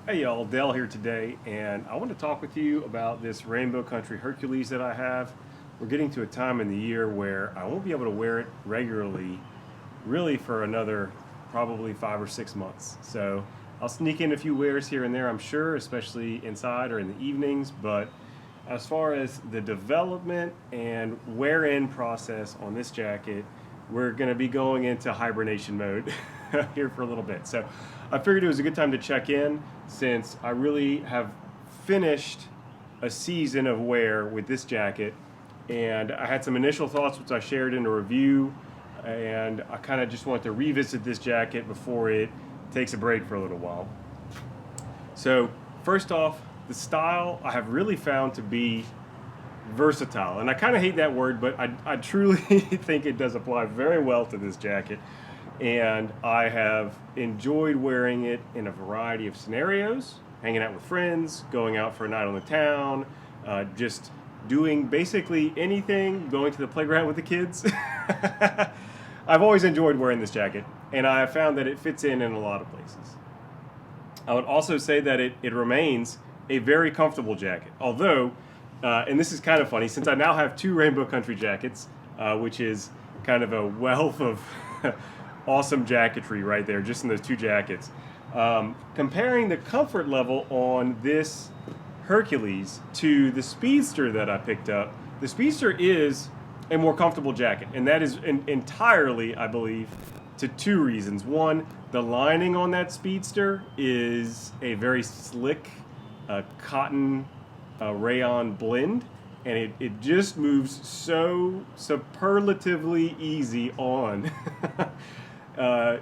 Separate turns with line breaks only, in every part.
Hey y'all, Dale here today, and I want to talk with you about this Rainbow Country Hercules that I have. We're getting to a time in the year where I won't be able to wear it regularly, really for another probably 5 or 6 months. So I'll sneak in a few wears here and there, I'm sure, especially inside or in the evenings. But as far as the development and wear-in process on this jacket, we're going to be going into hibernation mode here for a little bit. So I figured it was a good time to check in since I really have finished a season of wear with this jacket, and I had some initial thoughts which I shared in a review, and I kind of just want to revisit this jacket before it takes a break for a little while. So first off, the style I have really found to be versatile, and I kind of hate that word, but I truly think it does apply very well to this jacket, and I have enjoyed wearing it in a variety of scenarios, hanging out with friends, going out for a night on the town, just doing basically anything, going to the playground with the kids. I've always enjoyed wearing this jacket, and I have found that it fits in a lot of places. I would also say that it remains a very comfortable jacket, although and this is kind of funny, since I now have two Rainbow Country jackets, which is kind of a wealth of awesome jacketry right there, just in those two jackets. Comparing the comfort level on this Hercules to the Speedster that I picked up, the Speedster is a more comfortable jacket, and that is entirely, I believe, to two reasons. One, the lining on that Speedster is a very slick cotton rayon blend, and it just moves so superlatively easy on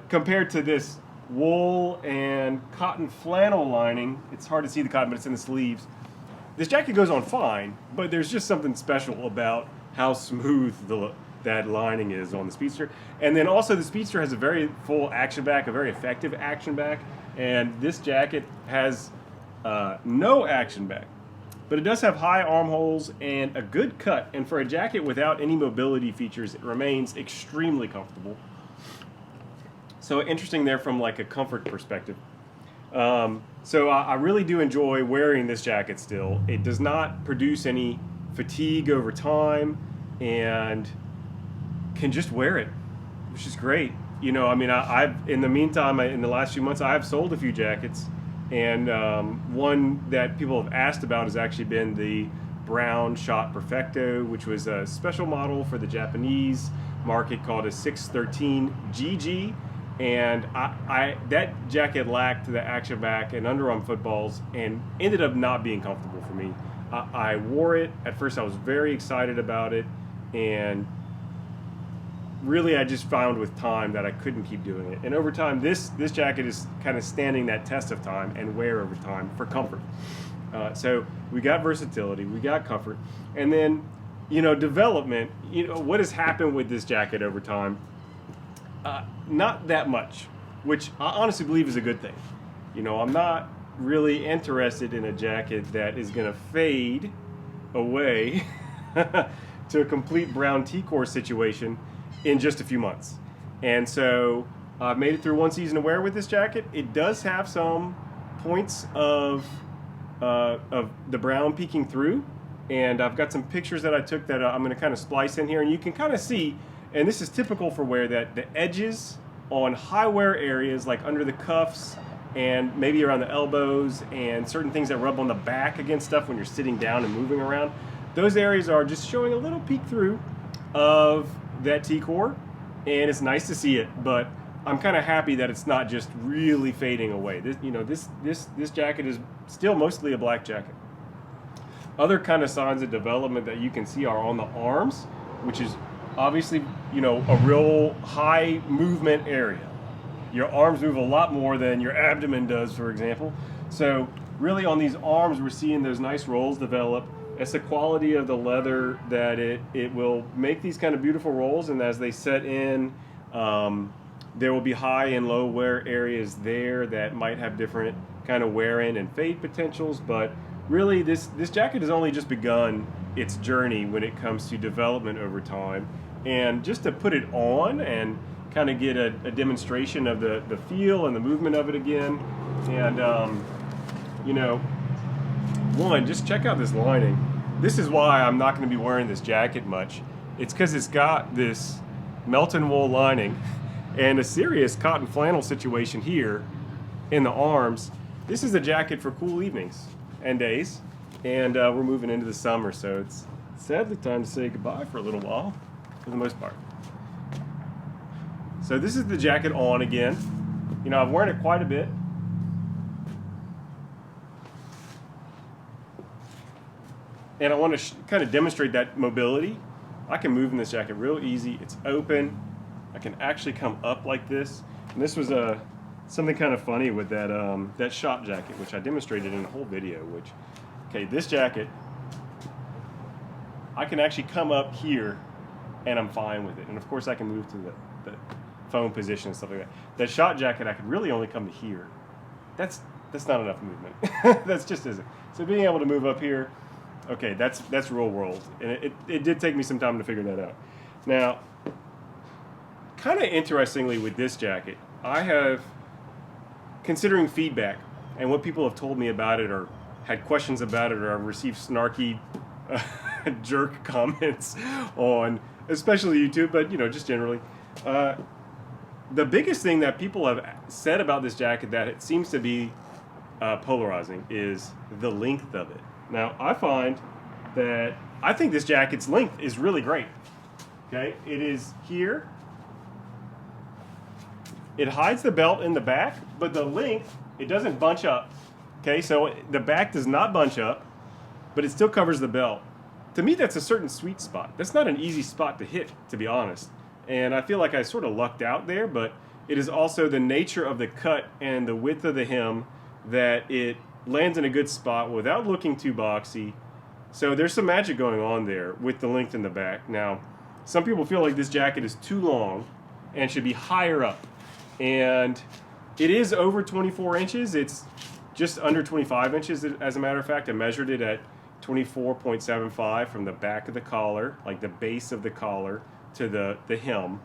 compared to this wool and cotton flannel lining. It's hard to see the cotton, but it's in the sleeves. This jacket goes on fine, but there's just something special about how smooth that lining is on the Speedster. And then also the Speedster has a very full action back, a very effective action back, and this jacket has no action back. But it does have high armholes and a good cut, and for a jacket without any mobility features, it remains extremely comfortable. So interesting there from like a comfort perspective. So I really do enjoy wearing this jacket still. It does not produce any fatigue over time, and can just wear it, which is great. You know, I mean, I've in the meantime, in the last few months, I've sold a few jackets. And one that people have asked about has actually been the Brown Shot Perfecto, which was a special model for the Japanese market called a 613 GG. And that jacket lacked the action back and underarm footballs and ended up not being comfortable for me. I wore it. At first I was very excited about it, and really I just found with time that I couldn't keep doing it. And over time, this jacket is kind of standing that test of time and wear over time for comfort. So we got versatility, we got comfort, and then, you know, development. You know, what has happened with this jacket over time? Not that much, which I honestly believe is a good thing. You know, I'm not really interested in a jacket that is going to fade away to a complete brown T-core situation in just a few months. And so I've made it through one season of wear with this jacket. It does have some points of the brown peeking through, and I've got some pictures that I took that I'm going to kind of splice in here, and you can kind of see, and this is typical for wear, that the edges on high wear areas like under the cuffs and maybe around the elbows and certain things that rub on the back against stuff when you're sitting down and moving around, those areas are just showing a little peek through of that T-core, and it's nice to see it, but I'm kind of happy that it's not just really fading away. This jacket is still mostly a black jacket. Other kind of signs of development that you can see are on the arms, which is obviously, you know, a real high movement area. Your arms move a lot more than your abdomen does, for example. So really on these arms, we're seeing those nice rolls develop. It's the quality of the leather that it will make these kind of beautiful rolls, and as they set in, there will be high and low wear areas there that might have different kind of wear in and fade potentials. But really, this jacket has only just begun its journey when it comes to development over time. And just to put it on and kind of get a demonstration of the feel and the movement of it again, and you know, one, just check out this lining. This is why I'm not going to be wearing this jacket much. It's because it's got this melt-and wool lining and a serious cotton flannel situation here in the arms. This is a jacket for cool evenings and days, and we're moving into the summer, so it's sadly time to say goodbye for a little while, for the most part. So this is the jacket on again. You know, I've worn it quite a bit. And I want to kind of demonstrate that mobility. I can move in this jacket real easy. It's open. I can actually come up like this. And this was something kind of funny with that that shop jacket, which I demonstrated in a whole video. Which, okay, this jacket, I can actually come up here, and I'm fine with it. And of course, I can move to the phone position and stuff like that. That shop jacket, I could really only come to here. That's not enough movement. That's just isn't. So being able to move up here. Okay, that's real world, and it did take me some time to figure that out. Now, kind of interestingly with this jacket, I have, considering feedback and what people have told me about it or had questions about it or I've received snarky jerk comments on, especially YouTube, but you know, just generally, the biggest thing that people have said about this jacket that it seems to be polarizing is the length of it. Now, I find that I think this jacket's length is really great. Okay, it is here. It hides the belt in the back, but the length, it doesn't bunch up. Okay, so the back does not bunch up, but it still covers the belt. To me, that's a certain sweet spot. That's not an easy spot to hit, to be honest. And I feel like I sort of lucked out there, but it is also the nature of the cut and the width of the hem that it lands in a good spot without looking too boxy. So there's some magic going on there with the length in the back. Now, some people feel like this jacket is too long and should be higher up. And it is over 24 inches. It's just under 25 inches, as a matter of fact. I measured it at 24.75 from the back of the collar, like the base of the collar, to the hem.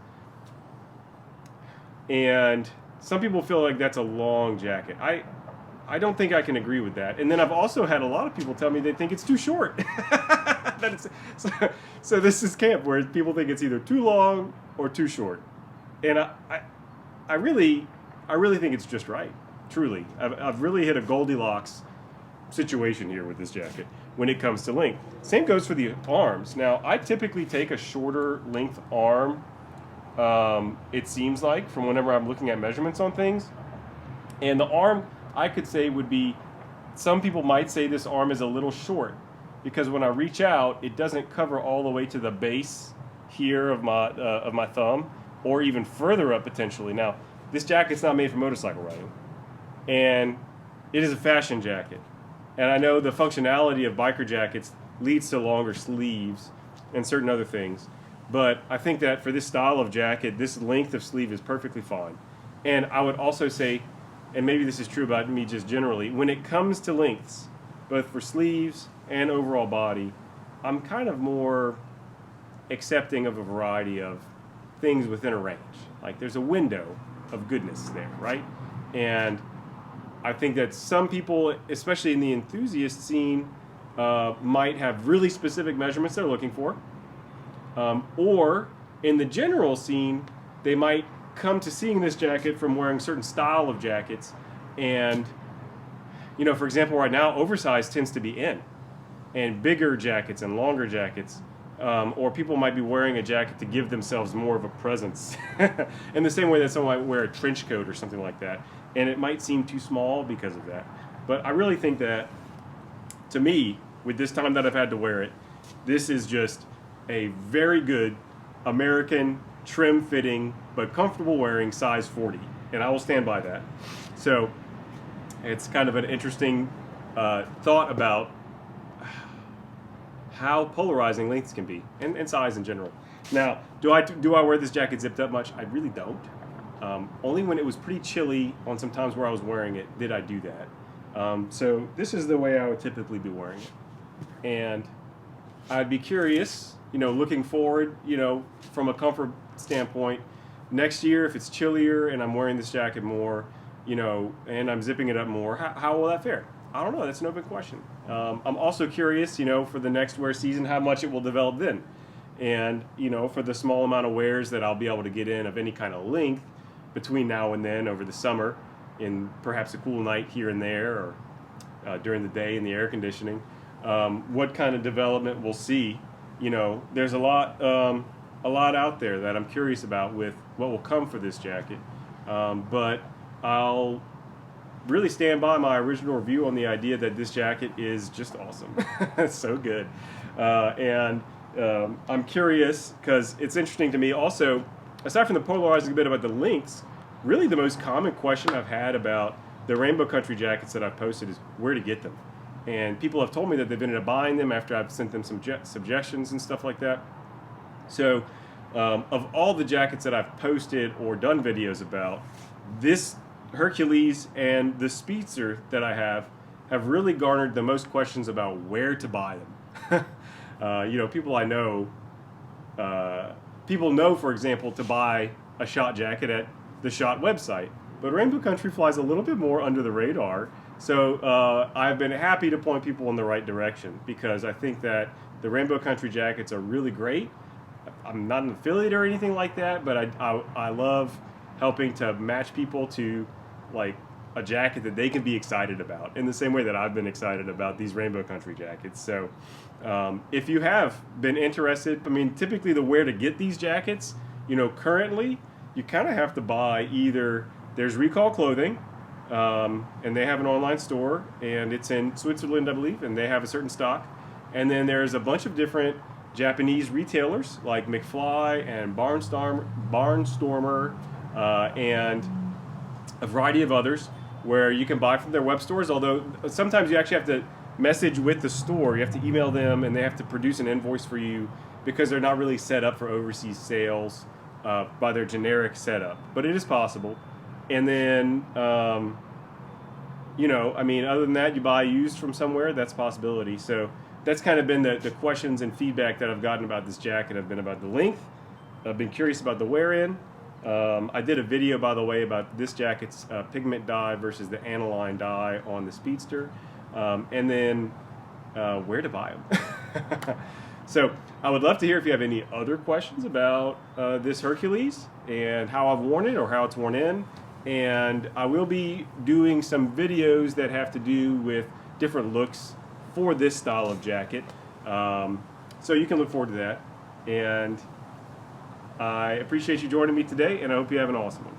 And some people feel like that's a long jacket. I don't think I can agree with that. And then I've also had a lot of people tell me they think it's too short. So this is camp where people think it's either too long or too short. And I really think it's just right. Truly, I've really hit a Goldilocks situation here with this jacket when it comes to length. Same goes for the arms. Now, I typically take a shorter length arm, it seems like, from whenever I'm looking at measurements on things. And the arm, I could say, would be, some people might say this arm is a little short because when I reach out, it doesn't cover all the way to the base here of my thumb, or even further up potentially. Now, this jacket's not made for motorcycle riding, and it is a fashion jacket. And I know the functionality of biker jackets leads to longer sleeves and certain other things, but I think that for this style of jacket, this length of sleeve is perfectly fine. And I would also say, and maybe this is true about me just generally, when it comes to lengths, both for sleeves and overall body, I'm kind of more accepting of a variety of things within a range. Like there's a window of goodness there, right? And I think that some people, especially in the enthusiast scene, might have really specific measurements they're looking for. Or in the general scene, they might come to seeing this jacket from wearing certain style of jackets. And, you know, for example, right now, oversized tends to be in. And bigger jackets and longer jackets. Or people might be wearing a jacket to give themselves more of a presence. In the same way that someone might wear a trench coat or something like that. And it might seem too small because of that. But I really think that, to me, with this time that I've had to wear it, this is just a very good American, trim-fitting, but comfortable wearing size 40. And I will stand by that. So it's kind of an interesting thought about how polarizing lengths can be, and size in general. Now, do I wear this jacket zipped up much? I really don't. Only when it was pretty chilly on some times where I was wearing it did I do that. So this is the way I would typically be wearing it. And I'd be curious, you know, looking forward, you know, from a comfort standpoint, next year if it's chillier and I'm wearing this jacket more, you know, and I'm zipping it up more, how will that fare? I don't know. That's an open question. I'm also curious, for the next wear season, how much it will develop then. And, for the small amount of wears that I'll be able to get in of any kind of length between now and then over the summer, in perhaps a cool night here and there, or during the day in the air conditioning, what kind of development we'll see. There's a lot out there that I'm curious about with what will come for this jacket. But I'll really stand by my original review on the idea that this jacket is just awesome. It's so good. And I'm curious because it's interesting to me also, aside from the polarizing bit about the links, really the most common question I've had about the Rainbow Country jackets that I've posted is where to get them. And people have told me that they've ended up buying them after I've sent them some suggestions and stuff like that. So of all the jackets that I've posted or done videos about, this Hercules and the Speedster that I have really garnered the most questions about where to buy them. People I know, people know, for example, to buy a Shot jacket at the Shot website. But Rainbow Country flies a little bit more under the radar. So I've been happy to point people in the right direction because I think that the Rainbow Country jackets are really great. I'm not an affiliate or anything like that, but I love helping to match people to like a jacket that they can be excited about in the same way that I've been excited about these Rainbow Country jackets. So if you have been interested, typically the where to get these jackets, currently you kind of have to buy either, there's Recall Clothing, and they have an online store, and it's in Switzerland, I believe, and they have a certain stock. And then there's a bunch of different Japanese retailers like McFly and Barnstormer, and a variety of others where you can buy from their web stores, although sometimes you actually have to message with the store. You have to email them, and they have to produce an invoice for you because they're not really set up for overseas sales by their generic setup. But it is possible. And then, other than that, you buy used from somewhere, that's a possibility. So that's kind of been the questions and feedback that I've gotten about this jacket have been about the length. I've been curious about the wear-in. I did a video, by the way, about this jacket's pigment dye versus the aniline dye on the Speedster. And then where to buy them. So I would love to hear if you have any other questions about this Hercules and how I've worn it or how it's worn in. And I will be doing some videos that have to do with different looks for this style of jacket. So you can look forward to that. And I appreciate you joining me today, and I hope you have an awesome one.